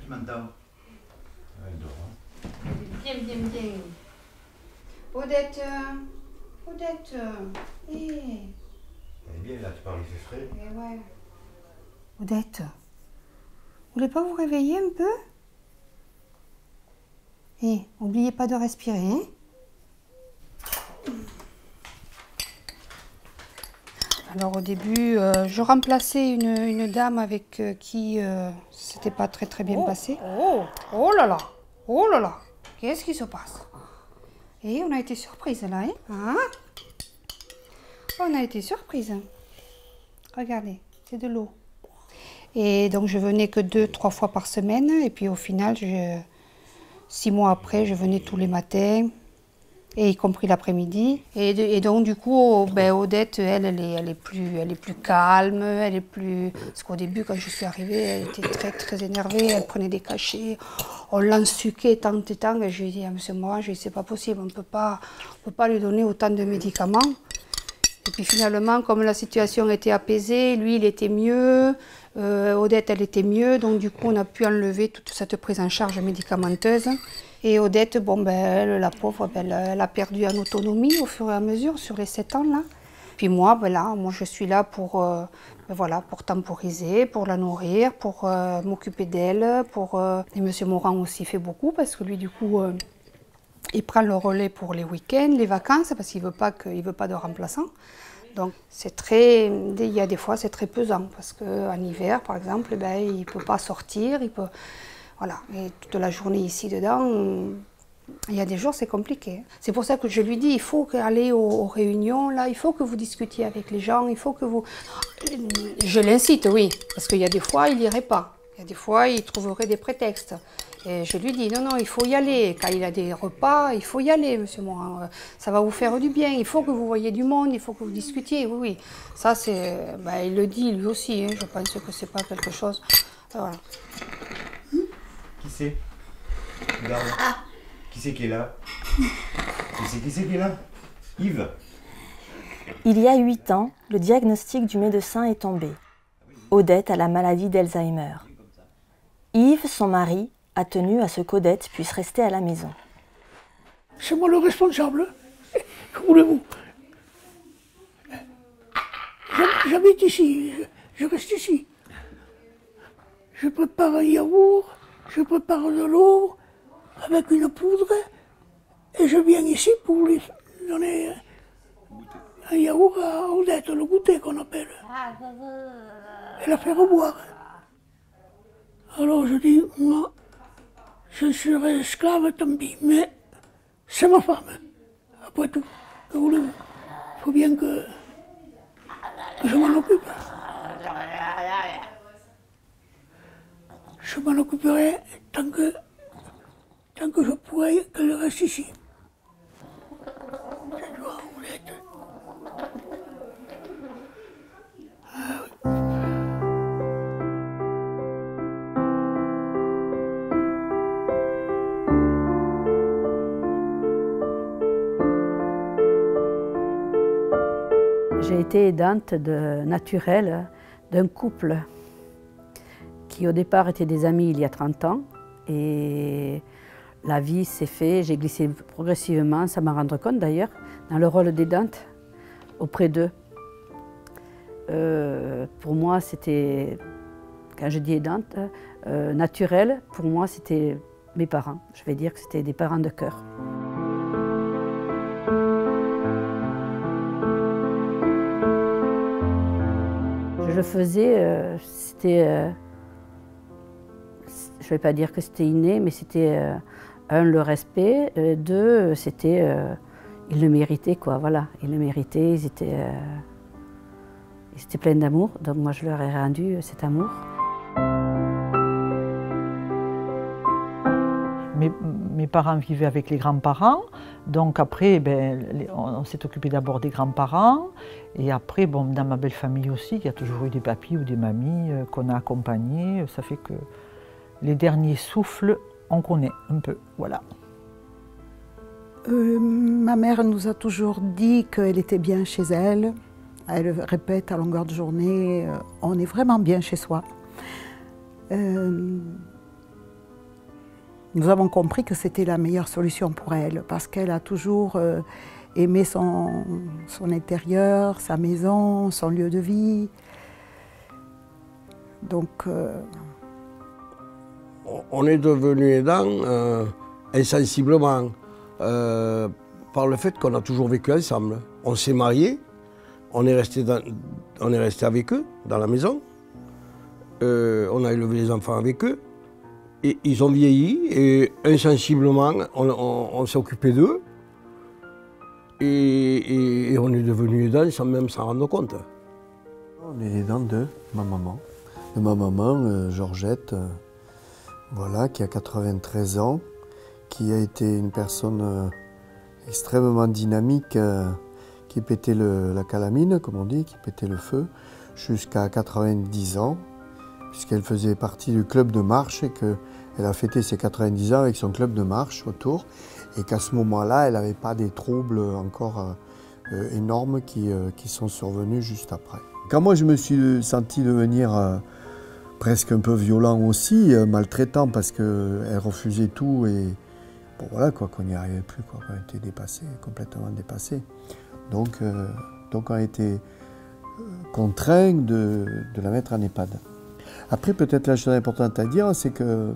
qui m'entend. Elle dort. Hein. Bien, bien, bien. Odette, Odette, Elle est bien là, tu parles, il fait frais. Eh ouais. Odette, vous voulez pas vous réveiller un peu? N'oubliez pas de respirer, hein? Alors au début, je remplaçais une dame avec qui c'était pas très bien passé. Oh là là, qu'est-ce qui se passe? Et on a été surprise là, hein? On a été surprise. Regardez, c'est de l'eau. Et donc je venais que 2-3 fois par semaine, et puis au final, 6 mois après, je venais tous les matins. Et y compris l'après-midi. Et donc, du coup, Odette, elle est plus calme, elle est plus... Parce qu'au début, quand je suis arrivée, elle était très énervée, elle prenait des cachets, on l'ensuquait tant et tant. Et je lui ai dit à M. Morin, c'est pas possible, on peut pas lui donner autant de médicaments. Et puis finalement, comme la situation était apaisée, lui, il était mieux, Odette, elle était mieux, donc du coup, on a pu enlever toute cette prise en charge médicamenteuse. Et Odette, elle, la pauvre, elle a perdu en autonomie au fur et à mesure sur les 7 ans là. Puis moi, moi je suis là pour temporiser, pour la nourrir, pour m'occuper d'elle, et M. Morin aussi fait beaucoup parce que lui du coup, il prend le relais pour les week-ends, les vacances, parce qu'il veut pas de remplaçant. Donc il y a des fois c'est très pesant parce qu'en hiver par exemple, il ne peut pas sortir, voilà, et toute la journée ici dedans, il y a des jours c'est compliqué. C'est pour ça que je lui dis, il faut aller aux réunions, là, il faut que vous discutiez avec les gens, il faut que vous... Je l'incite, oui, parce qu'il y a des fois il n'irait pas, il y a des fois il trouverait des prétextes. Et je lui dis, non, il faut y aller, quand il a des repas, il faut y aller, M. Morin, ça va vous faire du bien, il faut que vous voyez du monde, il faut que vous discutiez, oui. Ça c'est, il le dit lui aussi, hein, je pense que c'est pas quelque chose, voilà. Qui c'est? Regarde. Qui c'est qui est là? Qui c'est qui est là? Yves. Il y a 8 ans, le diagnostic du médecin est tombé. Odette a la maladie d'Alzheimer. Yves, son mari, a tenu à ce qu'Odette puisse rester à la maison. C'est moi le responsable. Que voulez-vous? J'habite ici, je reste ici. Je prépare un yaourt, je prépare de l'eau avec une poudre et je viens ici pour lui donner un yaourt à Odette, le goûter qu'on appelle, et la faire boire. Alors je dis, moi, je serai esclave, tant pis, mais c'est ma femme, après tout, que voulez-vous? Il faut bien que je m'en occupe. Je m'en occuperai tant que je pourrai qu'elle reste ici. C'est toi, Odette. J'ai été aidante naturelle d'un couple qui au départ étaient des amis il y a 30 ans et la vie s'est faite, j'ai glissé progressivement, sans m'en rendre compte d'ailleurs, dans le rôle d'aidante auprès d'eux. Pour moi c'était, quand je dis aidante, naturelle, pour moi c'était mes parents, je vais dire que c'était des parents de cœur. Je le faisais, c'était, je ne vais pas dire que c'était inné, mais c'était, un, le respect, deux, c'était, ils le méritaient, quoi, voilà, ils le méritaient, ils étaient pleins d'amour, donc moi je leur ai rendu cet amour. Mes parents vivaient avec les grands-parents, donc après, on s'est occupé d'abord des grands-parents, et après, dans ma belle famille aussi, il y a toujours eu des papis ou des mamies qu'on a accompagnés, ça fait que les derniers souffles, on connaît un peu, voilà. Ma mère nous a toujours dit qu'elle était bien chez elle. Elle répète à longueur de journée, on est vraiment bien chez soi. nous avons compris que c'était la meilleure solution pour elle, parce qu'elle a toujours aimé son intérieur, sa maison, son lieu de vie. Donc, on est devenu aidants insensiblement par le fait qu'on a toujours vécu ensemble. On s'est mariés, on est resté avec eux dans la maison, on a élevé les enfants avec eux, et ils ont vieilli et insensiblement on s'est occupé d'eux et on est devenu aidants sans même s'en rendre compte. On est aidants de ma maman. De ma maman, Georgette, voilà, qui a 93 ans, qui a été une personne extrêmement dynamique, qui pétait la calamine, comme on dit, qui pétait le feu, jusqu'à 90 ans, puisqu'elle faisait partie du club de marche et qu'elle a fêté ses 90 ans avec son club de marche autour, et qu'à ce moment-là, elle n'avait pas des troubles encore énormes qui sont survenus juste après. Quand moi je me suis senti devenir presque un peu violent aussi, maltraitant, parce qu'elle refusait tout et bon, voilà, qu'on n'y arrivait plus, qu'on était dépassé, complètement dépassé. Donc on a été contraint de la mettre en EHPAD. Après, peut-être la chose importante à dire, c'est que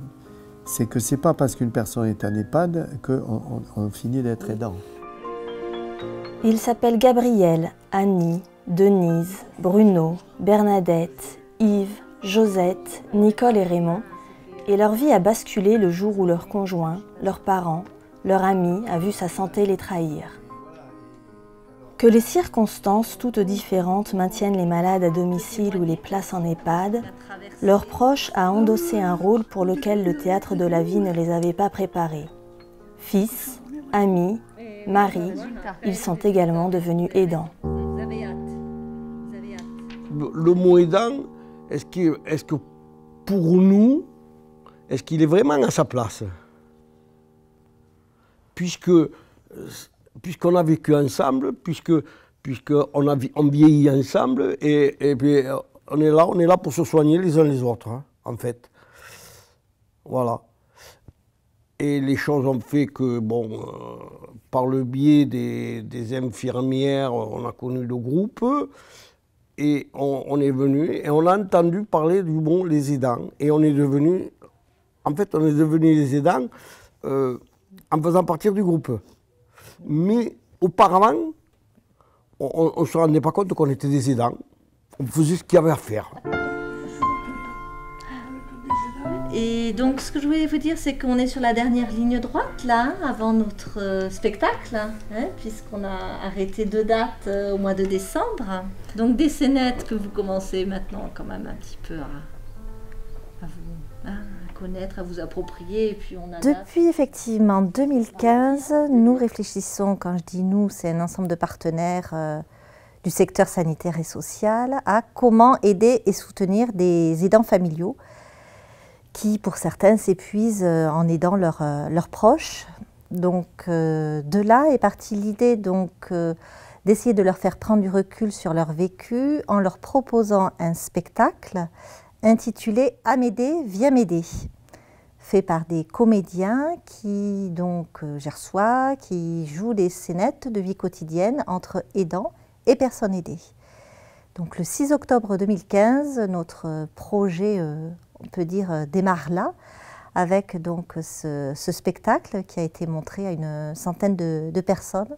c'est pas parce qu'une personne est en EHPAD qu'on finit d'être aidant. Ils s'appellent Gabriel, Annie, Denise, Bruno, Bernadette, Yves, Josette, Nicole et Raymond, et leur vie a basculé le jour où leur conjoint, leurs parents, leur ami a vu sa santé les trahir. Que les circonstances toutes différentes maintiennent les malades à domicile ou les placent en EHPAD, leur proche a endossé un rôle pour lequel le théâtre de la vie ne les avait pas préparés. Fils, amis, mari, ils sont également devenus aidants. Le mot aidant, est-ce que pour nous, est-ce qu'il est vraiment à sa place? Puisqu'on a vécu ensemble, puisqu'on vieillit ensemble, et puis on est là pour se soigner les uns les autres, hein, en fait. Voilà. Et les choses ont fait que, bon, par le biais des infirmières, on a connu le groupe, et on est venu, et on a entendu parler du mot les aidants, et on est devenu les aidants en faisant partie du groupe. Mais auparavant, on ne se rendait pas compte qu'on était des aidants, on faisait ce qu'il y avait à faire. Et donc ce que je voulais vous dire, c'est qu'on est sur la dernière ligne droite, là, avant notre spectacle, hein, puisqu'on a arrêté 2 dates au mois de décembre. Donc des scénettes que vous commencez maintenant quand même un petit peu à connaître, à vous approprier. Et puis on adapte. Depuis effectivement 2015, nous réfléchissons, quand je dis nous, c'est un ensemble de partenaires du secteur sanitaire et social, à comment aider et soutenir des aidants familiaux qui, pour certains, s'épuisent en aidant leurs proches. Donc, de là est partie l'idée d'essayer de leur faire prendre du recul sur leur vécu en leur proposant un spectacle intitulé « À m'aider, viens m'aider », fait par des comédiens qui gersois, qui jouent des scénettes de vie quotidienne entre aidants et personnes aidées. Donc, le 6 octobre 2015, notre projet on peut dire, démarre là, avec donc ce spectacle qui a été montré à une centaine de personnes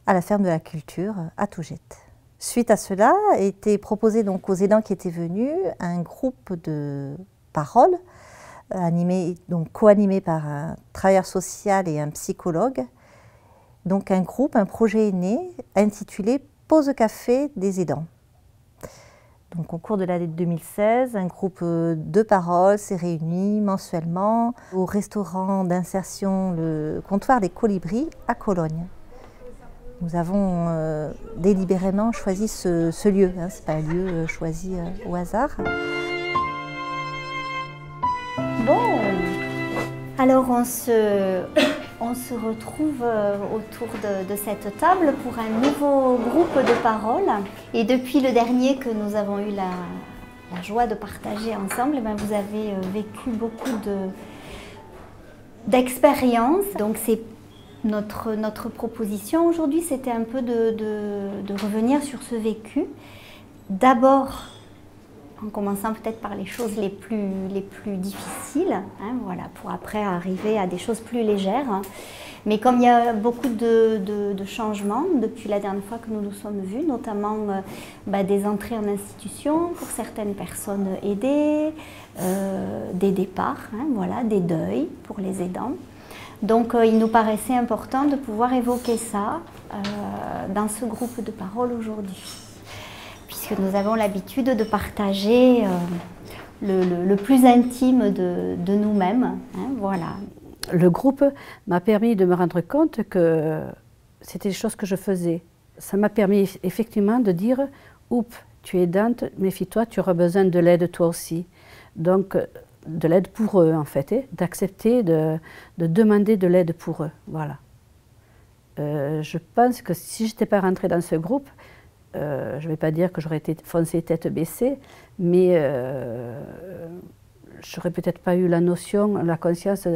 à la ferme de la culture à Tougette. Suite à cela, a été proposé donc aux aidants qui étaient venus un groupe de paroles, co-animé par un travailleur social et un psychologue. Donc un projet est né intitulé « Pause café des aidants ». Donc, au cours de l'année 2016, un groupe de paroles s'est réuni mensuellement au restaurant d'insertion Le Comptoir des Colibris à Cologne. Nous avons délibérément choisi ce lieu, hein, ce n'est pas un lieu choisi au hasard. Bon, alors on se retrouve autour de cette table pour un nouveau groupe de paroles. Et depuis le dernier que nous avons eu la joie de partager ensemble, vous avez vécu beaucoup d'expérience. Donc c'est notre proposition aujourd'hui, c'était un peu de revenir sur ce vécu. D'abord, en commençant peut-être par les choses les plus difficiles, hein, voilà, pour après arriver à des choses plus légères. Hein. Mais comme il y a beaucoup de changements depuis la dernière fois que nous nous sommes vus, notamment des entrées en institution pour certaines personnes aidées, des départs, hein, voilà, des deuils pour les aidants. Donc il nous paraissait important de pouvoir évoquer ça dans ce groupe de parole aujourd'hui, puisque nous avons l'habitude de partager le plus intime de nous-mêmes, hein, voilà. Le groupe m'a permis de me rendre compte que c'était des choses que je faisais. Ça m'a permis effectivement de dire « Oups, tu es aidante, méfie-toi, tu auras besoin de l'aide toi aussi ». Donc, de l'aide pour eux en fait, d'accepter de demander de l'aide pour eux, voilà. Je pense que si je n'étais pas rentrée dans ce groupe, je ne vais pas dire que j'aurais été foncée tête baissée, mais j'aurais peut-être pas eu la notion, la conscience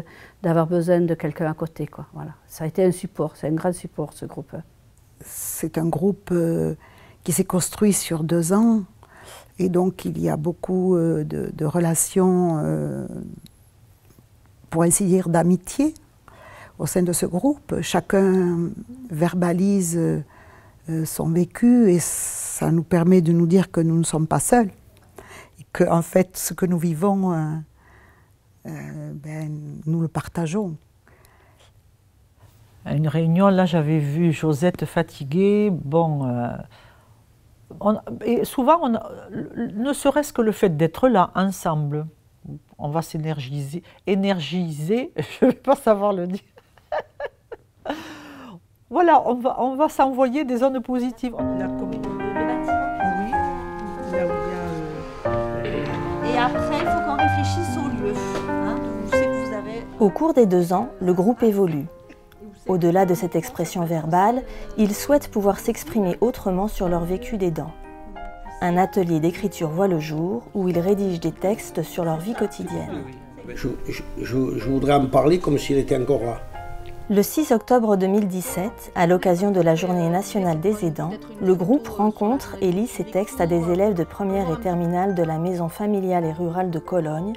d'avoir besoin de quelqu'un à côté, quoi. Voilà. Ça a été un support, c'est un grand support ce groupe. C'est un groupe qui s'est construit sur 2 ans. Et donc, il y a beaucoup de relations, pour ainsi dire, d'amitié au sein de ce groupe. Chacun verbalise son vécu et ça nous permet de nous dire que nous ne sommes pas seuls. Et que, en fait, ce que nous vivons, nous le partageons. À une réunion, là, j'avais vu Josette fatiguée. Bon... et souvent, ne serait-ce que le fait d'être là, ensemble, on va s'énergiser, je ne vais pas savoir le dire. Voilà, on va s'envoyer des ondes positives. On est là comme le bâtiment. Oui, là où il y a... Et après, il faut qu'on réfléchisse au lieu. Hein, donc, je sais que vous avez... Au cours des 2 ans, le groupe évolue. Au-delà de cette expression verbale, ils souhaitent pouvoir s'exprimer autrement sur leur vécu d'aidant. Un atelier d'écriture voit le jour où ils rédigent des textes sur leur vie quotidienne. Je voudrais en parler comme s'il était encore là. Le 6 octobre 2017, à l'occasion de la Journée nationale des aidants, le groupe rencontre et lit ses textes à des élèves de première et terminale de la maison familiale et rurale de Cologne,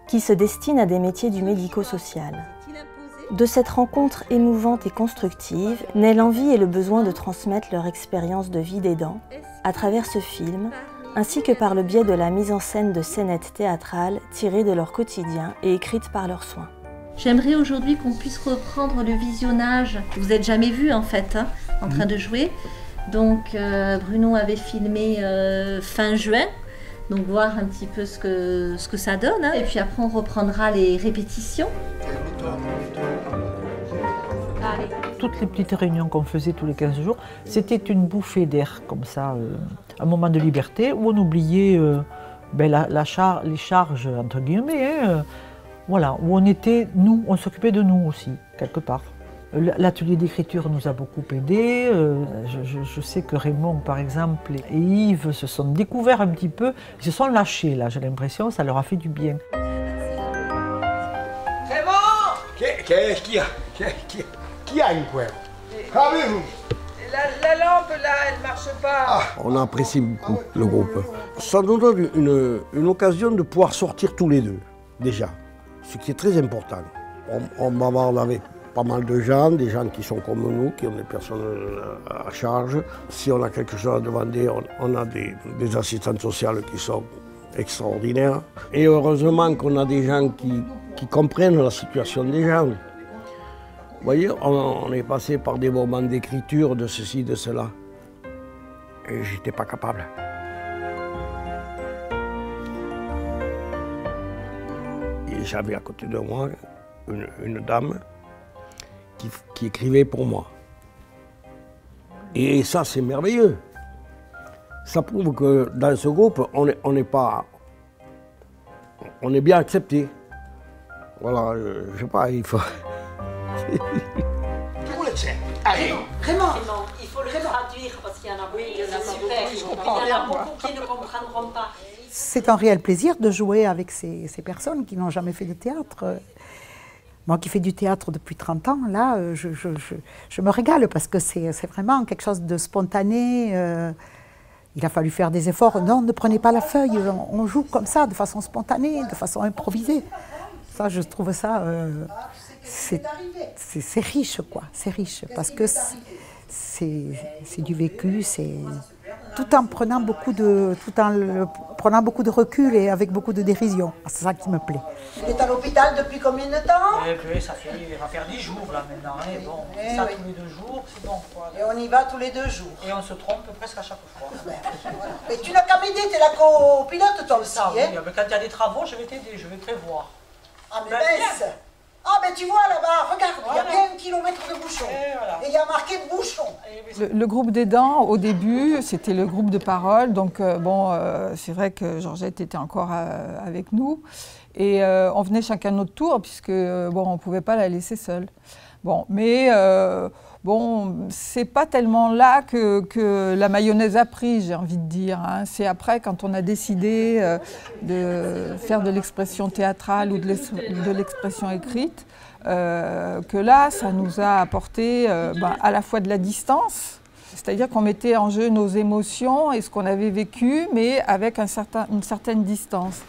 qui se destinent à des métiers du médico-social. De cette rencontre émouvante et constructive naît l'envie et le besoin de transmettre leur expérience de vie d'aidant à travers ce film, ainsi que par le biais de la mise en scène de scénettes théâtrales tirées de leur quotidien et écrites par leurs soins. J'aimerais aujourd'hui qu'on puisse reprendre le visionnage. Vous n'êtes jamais vu en fait, hein, en train de jouer. Donc Bruno avait filmé fin juin. Donc voir un petit peu ce que ça donne. Hein. Et puis après on reprendra les répétitions. Allez. Toutes les petites réunions qu'on faisait tous les 15 jours, c'était une bouffée d'air comme ça, un moment de liberté où on oubliait les charges entre guillemets, voilà, où on était, nous, on s'occupait de nous aussi, quelque part. L'atelier d'écriture nous a beaucoup aidés. Je sais que Raymond, par exemple, et Yves se sont découverts un petit peu, ils se sont lâchés, là, j'ai l'impression, ça leur a fait du bien. Raymond! Qu'est-ce qu'il y a? Qui a une couette? Qu'avez-vous? La lampe, là, elle ne marche pas. On apprécie beaucoup le groupe. Ça nous donne une occasion de pouvoir sortir tous les deux, déjà. Ce qui est très important. On bavarde avec pas mal de gens, des gens qui sont comme nous, qui ont des personnes à charge. Si on a quelque chose à demander, on a des assistantes sociales qui sont extraordinaires. Et heureusement qu'on a des gens qui comprennent la situation des gens. Vous voyez, on est passé par des moments d'écriture de ceci, de cela. Et j'étais pas capable. Et j'avais à côté de moi une dame qui écrivait pour moi. Et ça, c'est merveilleux. Ça prouve que dans ce groupe, on est bien accepté. Voilà, je sais pas, il faut... Raymond, il faut le traduire parce qu'il y en a beaucoup, il y en a beaucoup qui ne comprendront pas. C'est un réel plaisir de jouer avec ces personnes qui n'ont jamais fait de théâtre. Moi qui fais du théâtre depuis 30 ans, là, je me régale parce que c'est vraiment quelque chose de spontané. Il a fallu faire des efforts. Non, ne prenez pas la feuille, on joue comme ça, de façon spontanée, de façon improvisée. Ça, je trouve ça, c'est riche, quoi. C'est riche parce que c'est du vécu, c'est tout en prenant beaucoup de recul et avec beaucoup de dérision. C'est ça qui me plaît. Tu es à l'hôpital depuis combien de temps? Ça va faire 10 jours là maintenant. Bon, ça tous les 2 jours, c'est bon quoi. Et on y va tous les 2 jours. Et on se trompe presque à chaque fois. Mais tu n'as qu'à m'aider, tu es la copilote toi aussi. Oui, mais quand il y a des travaux, je vais t'aider, je vais prévoir. Ah mais mince! Ah ben tu vois là-bas, regarde, il y a bien 1 kilomètre de bouchon. Et il y a marqué bouchon. Le groupe d'aidants, au début, c'était le groupe de parole. Donc c'est vrai que Georgette était encore avec nous. Et on venait chacun notre tour, puisque on ne pouvait pas la laisser seule. Bon, mais c'est pas tellement là que la mayonnaise a pris, j'ai envie de dire. Hein. C'est après, quand on a décidé de faire de l'expression théâtrale ou de l'expression écrite, que là, ça nous a apporté à la fois de la distance, c'est-à-dire qu'on mettait en jeu nos émotions et ce qu'on avait vécu, mais avec une certaine distance.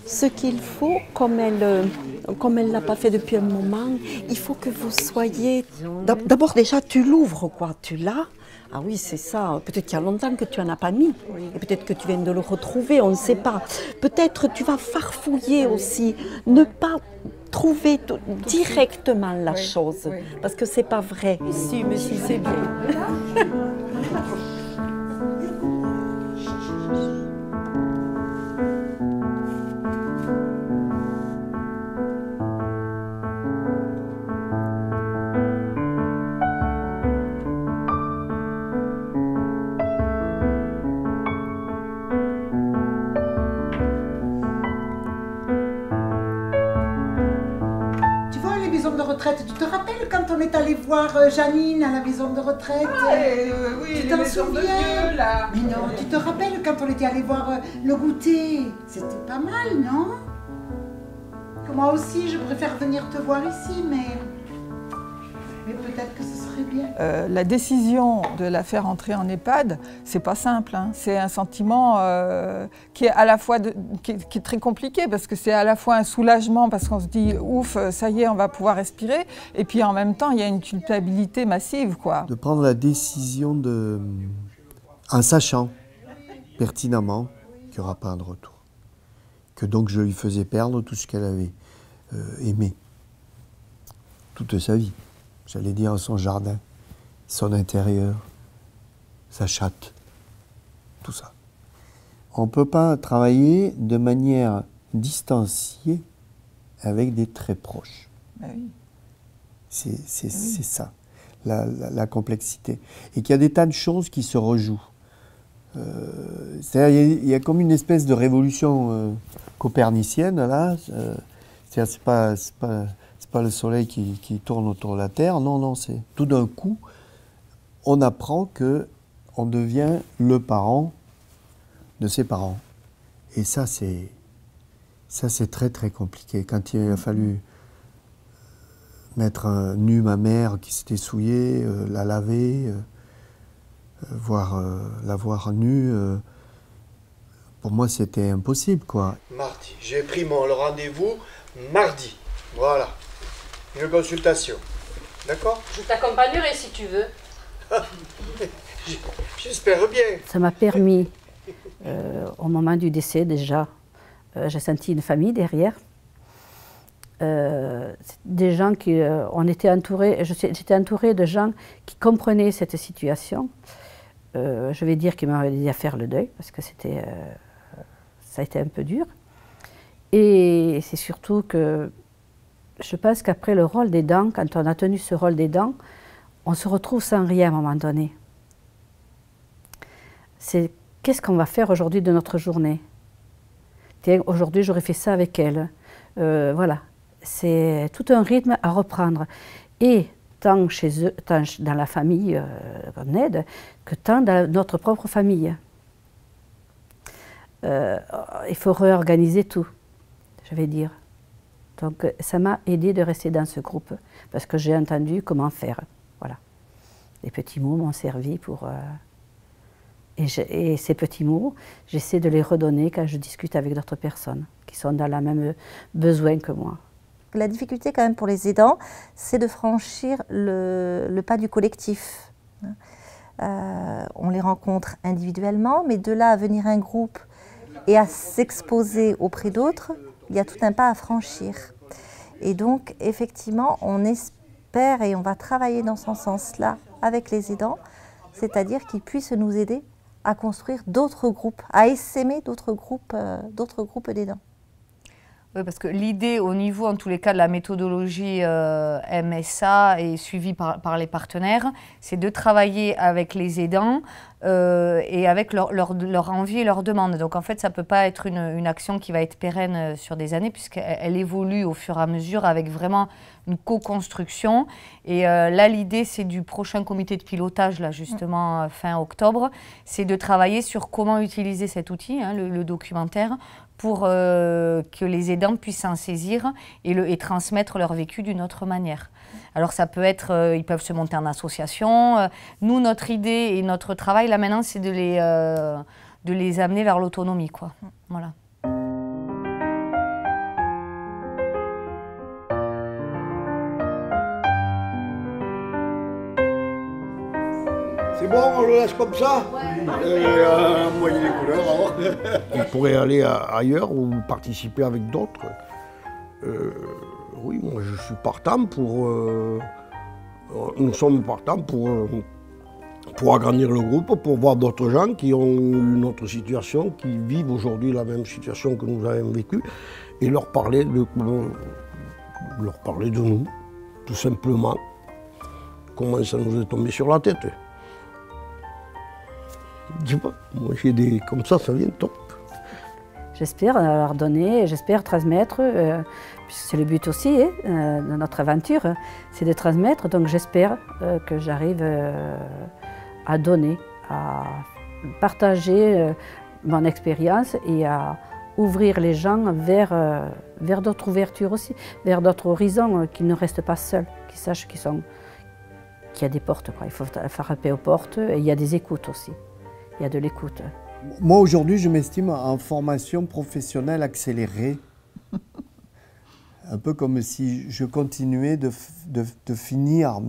Ce qu'il faut, comme elle ne l'a pas fait depuis un moment, il faut que vous soyez... D'abord déjà tu l'ouvres, quoi, tu l'as. Ah oui, c'est ça. Peut-être qu'il y a longtemps que tu n'en as pas mis. Et peut-être que tu viens de le retrouver, on ne sait pas. Peut-être tu vas farfouiller aussi, ne pas trouver directement la chose. Parce que c'est pas vrai. Si, mais si, c'est bien. Tu te rappelles quand on est allé voir Janine à la maison de retraite? Oui, tu t'en souviens là. Mais non, tu te rappelles quand on était allé voir le goûter? C'était pas mal, non? Moi aussi, je préfère venir te voir ici, mais peut-être que ce serait bien. La décision de la faire entrer en EHPAD, c'est pas simple. Hein. C'est un sentiment qui est à la fois qui est très compliqué parce que c'est à la fois un soulagement parce qu'on se dit ouf, ça y est, on va pouvoir respirer. Et puis en même temps, il y a une culpabilité massive, quoi. De prendre la décision en sachant pertinemment qu'il n'y aura pas de retour, que donc je lui faisais perdre tout ce qu'elle avait aimé toute sa vie. J'allais dire son jardin, son intérieur, sa chatte, tout ça. On ne peut pas travailler de manière distanciée avec des très proches. Ben oui. C'est ça, la complexité. Et qu'il y a des tas de choses qui se rejouent. C'est-à-dire il y a comme une espèce de révolution copernicienne, là. C'est-à-dire c'est pas le soleil qui tourne autour de la Terre, non, c'est tout d'un coup, on apprend qu'on devient le parent de ses parents. Et ça, c'est très très compliqué. Quand il a fallu mettre nue ma mère qui s'était souillée, la laver, la voir nue, pour moi c'était impossible, quoi. Mardi, j'ai pris le rendez-vous mardi, voilà. Une consultation, d'accord? Je t'accompagnerai si tu veux. J'espère bien. Ça m'a permis, au moment du décès déjà, j'ai senti une famille derrière. Des gens qui, on était entourés, j'étais entourée de gens qui comprenaient cette situation. Je vais dire qu'ils m'ont aidé à faire le deuil, parce que ça a été un peu dur. Et c'est surtout que je pense qu'après le rôle d'aidant, quand on a tenu ce rôle d'aidant, on se retrouve sans rien à un moment donné. C'est qu'est-ce qu'on va faire aujourd'hui de notre journée? Tiens, aujourd'hui j'aurais fait ça avec elle. Voilà, c'est tout un rythme à reprendre. Et tant chez eux, tant dans la famille qu'on aide, que tant dans notre propre famille. Il faut réorganiser tout, je vais dire. Donc ça m'a aidé de rester dans ce groupe, parce que j'ai entendu comment faire. Voilà. Les petits mots m'ont servi pour... Et ces petits mots, j'essaie de les redonner quand je discute avec d'autres personnes qui sont dans le même besoin que moi. La difficulté quand même pour les aidants, c'est de franchir le pas du collectif. On les rencontre individuellement, mais de là à venir un groupe et à s'exposer auprès d'autres, il y a tout un pas à franchir. Et donc, effectivement, on espère et on va travailler dans ce sens-là avec les aidants, c'est-à-dire qu'ils puissent nous aider à construire d'autres groupes, à essaimer d'autres groupes d'aidants. Oui, parce que l'idée au niveau, en tous les cas, de la méthodologie MSA et suivie par les partenaires, c'est de travailler avec les aidants et avec leur envie et leur demande. Donc en fait, ça ne peut pas être une action qui va être pérenne sur des années, puisqu'elle évolue au fur et à mesure avec vraiment une co-construction. Et là, l'idée, c'est du prochain comité de pilotage, là, justement, fin octobre, c'est de travailler sur comment utiliser cet outil, hein, le documentaire, pour que les aidants puissent s'en saisir et transmettre leur vécu d'une autre manière. Alors ça peut être, ils peuvent se monter en association. Nous, notre idée et notre travail, là maintenant, c'est de les amener vers l'autonomie, quoi. Voilà. C'est bon, on le laisse comme ça? Envoyer les couleurs alors. On pourrait aller ailleurs ou participer avec d'autres. Oui, moi je suis partant pour... nous sommes partants pour agrandir le groupe, pour voir d'autres gens qui ont une autre situation, qui vivent aujourd'hui la même situation que nous avons vécue, et leur parler de nous, tout simplement. Comment ça nous est tombé sur la tête. Je sais pas, moi j'ai des... comme ça vient top. J'espère leur donner, j'espère transmettre, puisque c'est le but aussi de notre aventure, c'est de transmettre, donc j'espère que j'arrive à donner, à partager mon expérience et à ouvrir les gens vers d'autres ouvertures aussi, vers d'autres horizons, qu'ils ne restent pas seuls, qu'ils sachent qu'il y a des portes, quoi. Il faut frapper aux portes et il y a des écoutes aussi. Il y a de l'écoute. Moi, aujourd'hui, je m'estime en formation professionnelle accélérée. Un peu comme si je continuais de finir,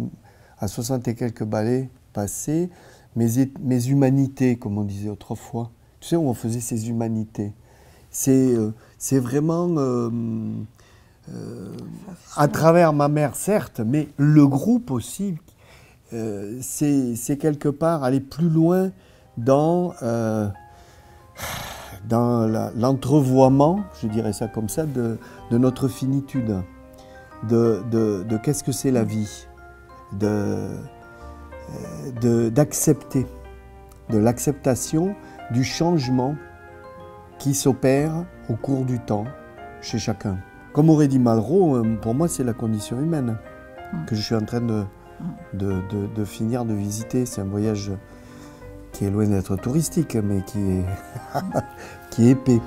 à 60 et quelques ballets passés, mes humanités, comme on disait autrefois. Tu sais, où on faisait ces humanités. C'est vraiment, à travers ma mère, certes, mais le groupe aussi, c'est quelque part aller plus loin dans l'entrevoiement, je dirais ça comme ça, de notre finitude, de qu'est-ce que c'est la vie, d'accepter, de l'acceptation du changement qui s'opère au cours du temps chez chacun. Comme aurait dit Malraux, pour moi c'est la condition humaine que je suis en train de finir de visiter. C'est un voyage qui est loin d'être touristique, mais qui est épais.